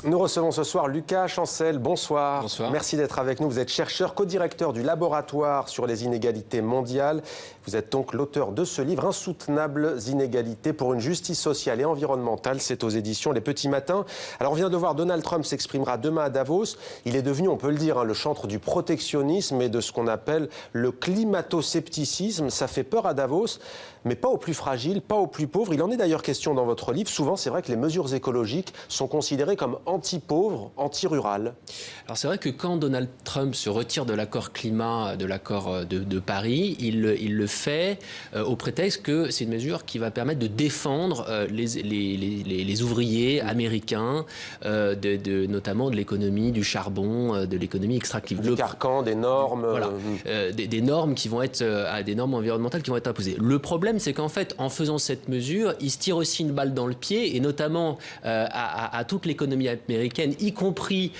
Nous recevons ce soir Lucas Chancel. Bonsoir. Bonsoir. Merci d'être avec nous. Vous êtes chercheur, co-directeur du laboratoire sur les inégalités mondiales. Vous êtes donc l'auteur de ce livre, Insoutenables inégalités pour une justice sociale et environnementale. C'est aux éditions Les Petits Matins. Alors on vient de voir, Donald Trump s'exprimera demain à Davos. Il est devenu, on peut le dire, le chantre du protectionnisme et de ce qu'on appelle le climato-scepticisme. Ça fait peur à Davos, mais pas aux plus fragiles, pas aux plus pauvres. Il en est d'ailleurs question dans votre livre. Souvent, c'est vrai que les mesures écologiques sont considérées comme anti-pauvres, anti-rurales. Alors c'est vrai que quand Donald Trump se retire de l'accord climat, de l'accord de Paris, il le fait au prétexte que c'est une mesure qui va permettre de défendre les ouvriers américains, notamment de l'économie du charbon, de l'économie extractive. Du carcan, des normes. Voilà, des normes qui vont être des normes environnementales qui vont être imposées. Le problème, c'est qu'en fait, en faisant cette mesure, il se tire aussi une balle dans le pied, et notamment à toute l'économie américaine, y compris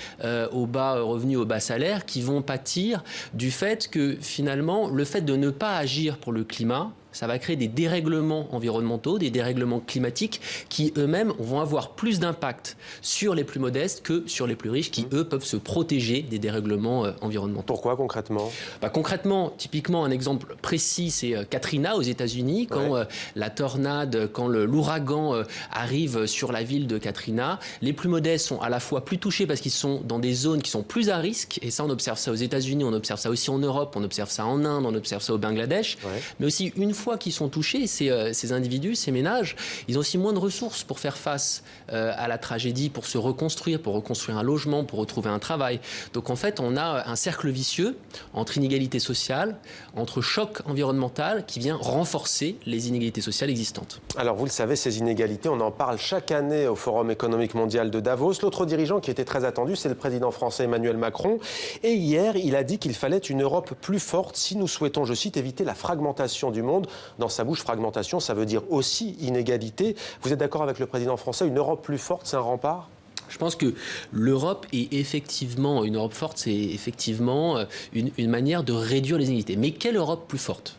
aux bas revenus, aux bas salaires, qui vont pâtir du fait que finalement, le fait de ne pas agir pour le climat, ça va créer des dérèglements environnementaux, des dérèglements climatiques qui eux-mêmes vont avoir plus d'impact sur les plus modestes que sur les plus riches qui, eux, peuvent se protéger des dérèglements environnementaux. Pourquoi concrètement ? Concrètement, typiquement, un exemple précis, c'est Katrina aux États-Unis. Quand la tornade, quand l'ouragan arrive sur la ville de Katrina, les plus modestes sont à la fois plus touchés parce qu'ils sont dans des zones qui sont plus à risque. Et ça, on observe ça aux États-Unis, on observe ça aussi en Europe, on observe ça en Inde, on observe ça au Bangladesh. Mais aussi, une fois qu'ils sont touchés, ces individus, ces ménages, ils ont aussi moins de ressources pour faire face à la tragédie, pour se reconstruire, pour reconstruire un logement, pour retrouver un travail. Donc en fait, on a un cercle vicieux entre inégalité sociale, entre choc environnemental qui vient renforcer les inégalités sociales existantes. Alors vous le savez, ces inégalités, on en parle chaque année au Forum économique mondial de Davos. L'autre dirigeant qui était très attendu, c'est le président français Emmanuel Macron. Et hier, il a dit qu'il fallait une Europe plus forte si nous souhaitons, je cite, éviter la fragmentation du monde. Dans sa bouche, fragmentation, ça veut dire aussi inégalité. Vous êtes d'accord avec le président français, une Europe plus forte, c'est un rempart ? Je pense que l'Europe est effectivement, une Europe forte, c'est effectivement une manière de réduire les inégalités. Mais quelle Europe plus forte ?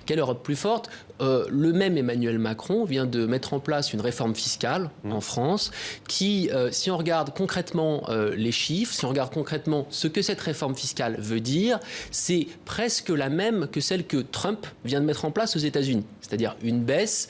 Quelle Europe plus forte ? Le même Emmanuel Macron vient de mettre en place une réforme fiscale en France qui, si on regarde concrètement les chiffres, si on regarde concrètement ce que cette réforme fiscale veut dire, c'est presque la même que celle que Trump vient de mettre en place aux États-Unis. C'est-à-dire une baisse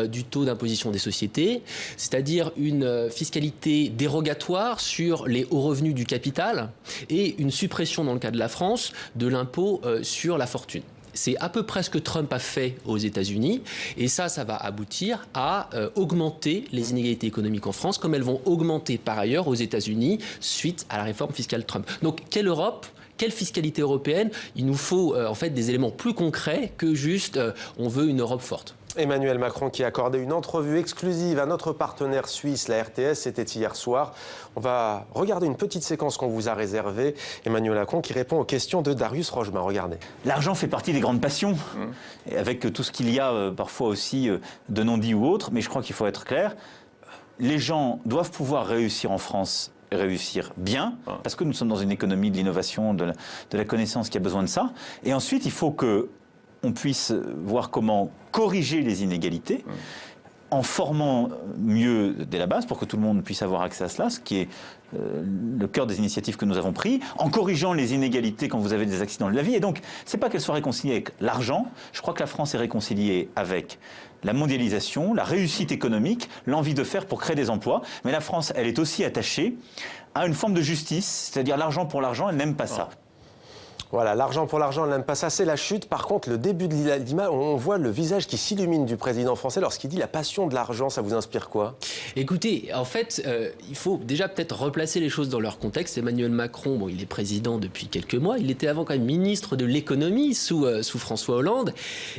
du taux d'imposition des sociétés, c'est-à-dire une fiscalité dérogatoire sur les hauts revenus du capital et une suppression, dans le cas de la France, de l'impôt sur la fortune. C'est à peu près ce que Trump a fait aux États-Unis. Et ça va aboutir à augmenter les inégalités économiques en France, comme elles vont augmenter par ailleurs aux États-Unis suite à la réforme fiscale Trump. Donc, quelle Europe ? Quelle fiscalité européenne ? Il nous faut en fait des éléments plus concrets que juste on veut une Europe forte. Emmanuel Macron qui a accordé une entrevue exclusive à notre partenaire suisse, la RTS, c'était hier soir. On va regarder une petite séquence qu'on vous a réservée. Emmanuel Macron qui répond aux questions de Darius Rochemin. Regardez. L'argent fait partie des grandes passions, et avec tout ce qu'il y a parfois aussi de non-dit ou autre, mais je crois qu'il faut être clair. Les gens doivent pouvoir réussir en France, réussir bien, parce que nous sommes dans une économie de l'innovation, de la connaissance qui a besoin de ça. Et ensuite, il faut qu'on puisse voir comment corriger les inégalités en formant mieux dès la base pour que tout le monde puisse avoir accès à cela, ce qui est le cœur des initiatives que nous avons prises, en corrigeant les inégalités quand vous avez des accidents de la vie. Et donc, c'est pas qu'elle soit réconciliée avec l'argent, je crois que la France est réconciliée avec la mondialisation, la réussite économique, l'envie de faire pour créer des emplois. Mais la France, elle est aussi attachée à une forme de justice, c'est-à-dire l'argent pour l'argent, elle n'aime pas ça. Voilà, l'argent pour l'argent, elle n'aime pas ça, c'est la chute. Par contre, le début de l'image, on voit le visage qui s'illumine du président français lorsqu'il dit la passion de l'argent. Ça vous inspire quoi ? Écoutez, en fait, il faut déjà peut-être replacer les choses dans leur contexte. Emmanuel Macron, bon, il est président depuis quelques mois. Il était avant quand même ministre de l'économie sous François Hollande.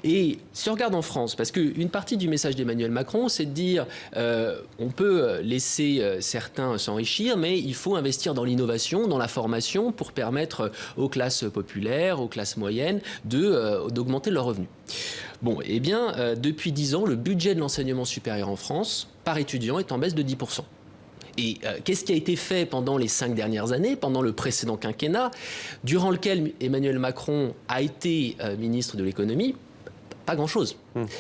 Et si on regarde en France, parce qu'une partie du message d'Emmanuel Macron, c'est de dire on peut laisser certains s'enrichir, mais il faut investir dans l'innovation, dans la formation pour permettre aux classes populaires, aux classes moyennes, d'augmenter leurs revenus. Bon, eh bien, depuis 10 ans, le budget de l'enseignement supérieur en France, par étudiant, est en baisse de 10%. Et qu'est-ce qui a été fait pendant les 5 dernières années, pendant le précédent quinquennat, durant lequel Emmanuel Macron a été ministre de l'économie ? Pas grand-chose.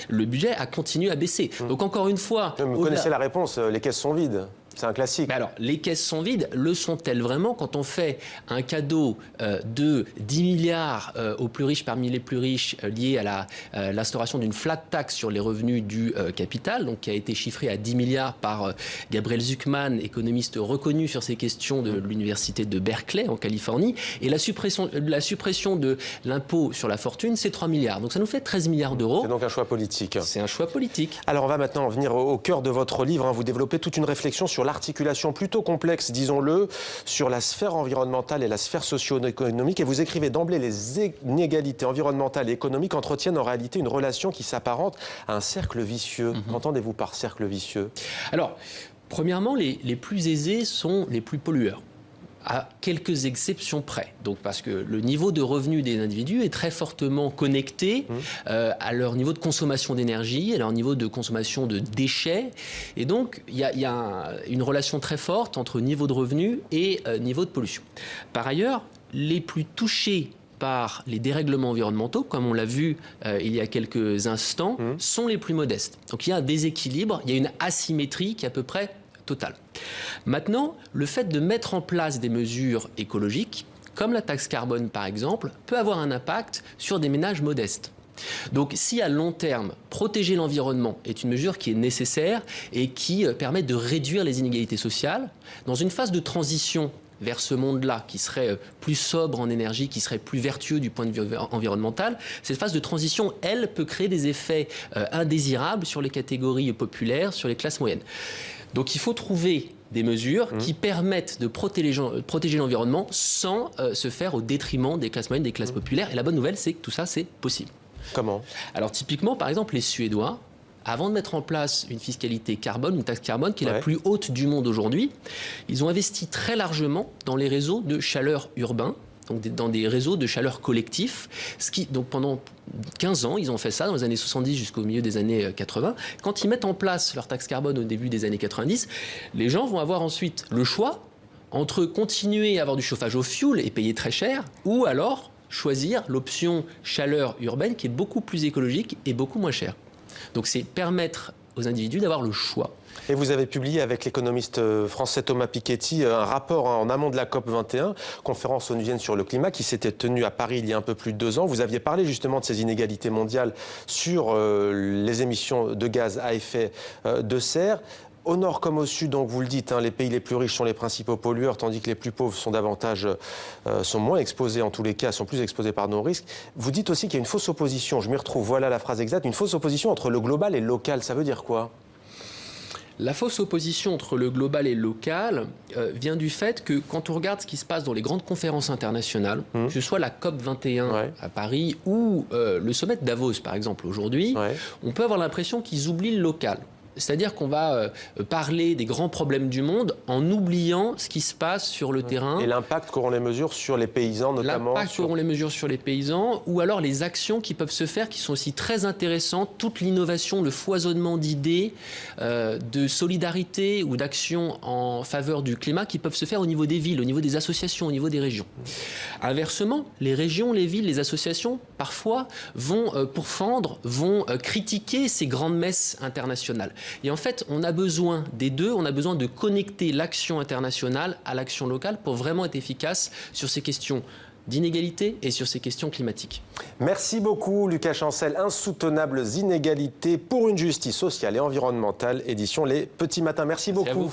Le budget a continué à baisser. Donc encore une fois... Vous connaissez la réponse, les caisses sont vides. C'est un classique. Mais alors, les caisses sont vides. Le sont-elles vraiment quand on fait un cadeau de 10 milliards aux plus riches parmi les plus riches lié à l'instauration d'une flat tax sur les revenus du capital, donc qui a été chiffré à 10 milliards par Gabriel Zucman, économiste reconnu sur ces questions de l'université de Berkeley en Californie. Et la suppression de l'impôt sur la fortune, c'est 3 milliards. Donc ça nous fait 13 milliards d'euros. C'est donc un choix politique. C'est un choix politique. Alors on va maintenant venir au cœur de votre livre. Vous développez toute une réflexion sur l'articulation plutôt complexe, disons-le, sur la sphère environnementale et la sphère socio-économique. Et vous écrivez d'emblée: les inégalités environnementales et économiques entretiennent en réalité une relation qui s'apparente à un cercle vicieux. Qu'entendez-vous par cercle vicieux? Alors, premièrement, les plus aisés sont les plus pollueurs, à quelques exceptions près. Donc, parce que le niveau de revenu des individus est très fortement connecté à leur niveau de consommation d'énergie, à leur niveau de consommation de déchets. Et donc, il y a une relation très forte entre niveau de revenu et niveau de pollution. Par ailleurs, les plus touchés par les dérèglements environnementaux, comme on l'a vu il y a quelques instants, sont les plus modestes. Donc il y a un déséquilibre, il y a une asymétrie qui est à peu près totale. Maintenant, le fait de mettre en place des mesures écologiques, comme la taxe carbone par exemple, peut avoir un impact sur des ménages modestes. Donc si à long terme, protéger l'environnement est une mesure qui est nécessaire et qui permet de réduire les inégalités sociales, dans une phase de transition vers ce monde-là, qui serait plus sobre en énergie, qui serait plus vertueux du point de vue environnemental, cette phase de transition, elle, peut créer des effets indésirables sur les catégories populaires, sur les classes moyennes. Donc il faut trouver des mesures qui permettent de protéger l'environnement sans se faire au détriment des classes moyennes, des classes populaires. Et la bonne nouvelle, c'est que tout ça, c'est possible. Comment? Alors typiquement, par exemple, les Suédois, avant de mettre en place une fiscalité carbone, une taxe carbone qui est la plus haute du monde aujourd'hui, ils ont investi très largement dans les réseaux de chaleur urbains, donc dans des réseaux de chaleur collectifs. Donc pendant 15 ans, ils ont fait ça, dans les années 70 jusqu'au milieu des années 80. Quand ils mettent en place leur taxe carbone au début des années 90, les gens vont avoir ensuite le choix entre continuer à avoir du chauffage au fioul et payer très cher, ou alors choisir l'option chaleur urbaine qui est beaucoup plus écologique et beaucoup moins chère. Donc c'est permettre aux individus d'avoir le choix. Et vous avez publié avec l'économiste français Thomas Piketty un rapport en amont de la COP21, conférence onusienne sur le climat, qui s'était tenue à Paris il y a un peu plus de 2 ans. Vous aviez parlé justement de ces inégalités mondiales sur les émissions de gaz à effet de serre. Au nord comme au sud, donc vous le dites, les pays les plus riches sont les principaux pollueurs, tandis que les plus pauvres sont moins exposés, en tous les cas, sont plus exposés par nos risques. Vous dites aussi qu'il y a une fausse opposition, je m'y retrouve, voilà la phrase exacte, une fausse opposition entre le global et le local. Ça veut dire quoi? La fausse opposition entre le global et le local vient du fait que quand on regarde ce qui se passe dans les grandes conférences internationales, que ce soit la COP21 à Paris ou le sommet de Davos par exemple aujourd'hui, on peut avoir l'impression qu'ils oublient le local. C'est-à-dire qu'on va parler des grands problèmes du monde en oubliant ce qui se passe sur le terrain. Et l'impact qu'auront les mesures sur les paysans notamment. L'impact qu'auront les mesures sur les paysans, ou alors les actions qui peuvent se faire, qui sont aussi très intéressantes. Toute l'innovation, le foisonnement d'idées, de solidarité ou d'actions en faveur du climat qui peuvent se faire au niveau des villes, au niveau des associations, au niveau des régions. Inversement, les régions, les villes, les associations, parfois, vont pourfendre, vont critiquer ces grandes messes internationales. Et en fait, on a besoin des deux, on a besoin de connecter l'action internationale à l'action locale pour vraiment être efficace sur ces questions d'inégalité et sur ces questions climatiques. Merci beaucoup Lucas Chancel. Insoutenables inégalités pour une justice sociale et environnementale, édition Les Petits Matins. Merci beaucoup.